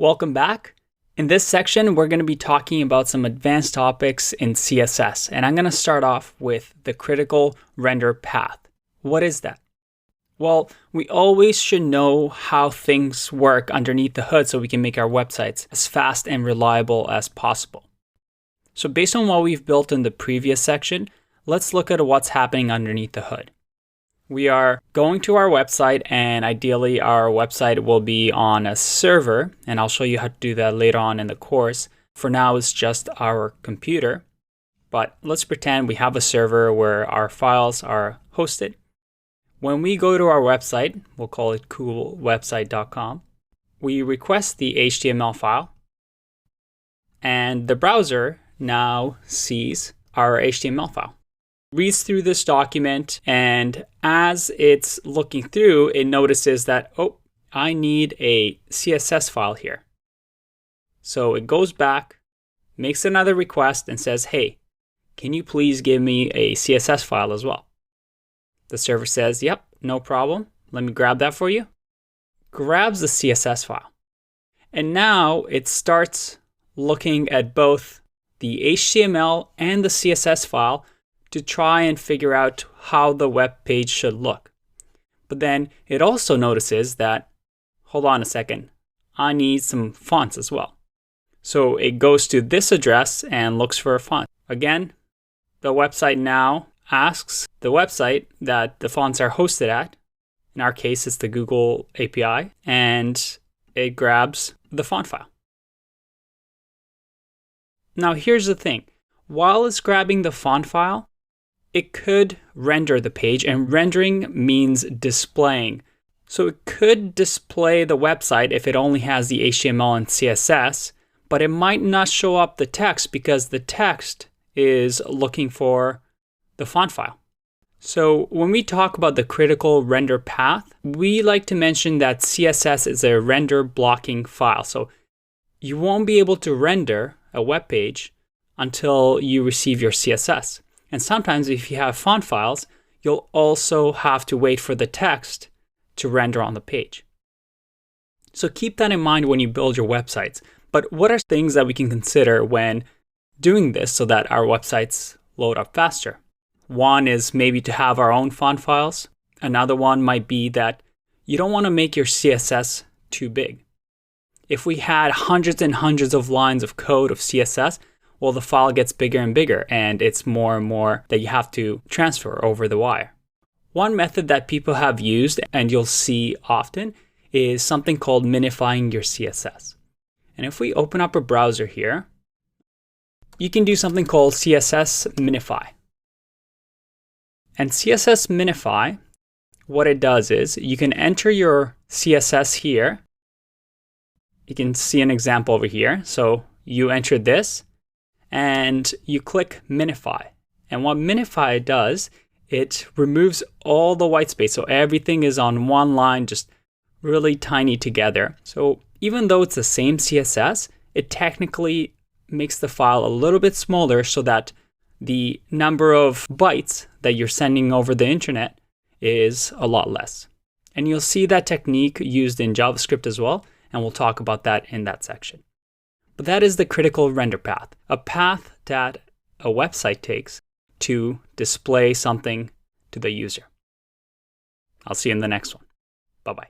Welcome back. In this section, we're going to be talking about some advanced topics in CSS, and I'm going to start off with the critical render path. What is that? Well, we always should know how things work underneath the hood so we can make our websites as fast and reliable as possible. So based on what we've built in the previous section, let's look at what's happening underneath the hood. We are going to our website, and ideally our website will be on a server, and I'll show you how to do that later on in the course. For now, it's just our computer, but let's pretend we have a server where our files are hosted. When we go to our website, we'll call it coolwebsite.com, we request the HTML file, and the browser now sees our HTML file. Reads through this document, and as it's looking through, it notices that, oh, I need a CSS file here. So it goes back, makes another request, and says, hey, can you please give me a CSS file as well? The server says, yep, no problem. Let me grab that for you. Grabs the CSS file. And now it starts looking at both the HTML and the CSS file to try and figure out how the web page should look. But then it also notices that, hold on a second, I need some fonts as well. So it goes to this address and looks for a font. Again, the website now asks the website that the fonts are hosted at. In our case, it's the Google API, and it grabs the font file. Now here's the thing. While it's grabbing the font file, it could render the page, and rendering means displaying. So it could display the website if it only has the HTML and CSS, but it might not show up the text because the text is looking for the font file. So when we talk about the critical render path, we like to mention that CSS is a render blocking file. So you won't be able to render a web page until you receive your CSS. And sometimes if you have font files, you'll also have to wait for the text to render on the page. So keep that in mind when you build your websites. But what are things that we can consider when doing this so that our websites load up faster? One is maybe to have our own font files. Another one might be that you don't want to make your CSS too big. If we had hundreds and hundreds of lines of code of CSS, well, the file gets bigger and bigger, and it's more and more that you have to transfer over the wire. One method that people have used, and you'll see often, is something called minifying your CSS. And if we open up a browser here, you can do something called CSS minify. And CSS minify, what it does is you can enter your CSS here. You can see an example over here. So you enter this, and you click minify. And what minify does, it removes all the white space. So everything is on one line, just really tiny together. So even though it's the same CSS, it technically makes the file a little bit smaller so that the number of bytes that you're sending over the internet is a lot less. And you'll see that technique used in JavaScript as well, and we'll talk about that in that section. But that is the critical render path, a path that a website takes to display something to the user. I'll see you in the next one. Bye-bye.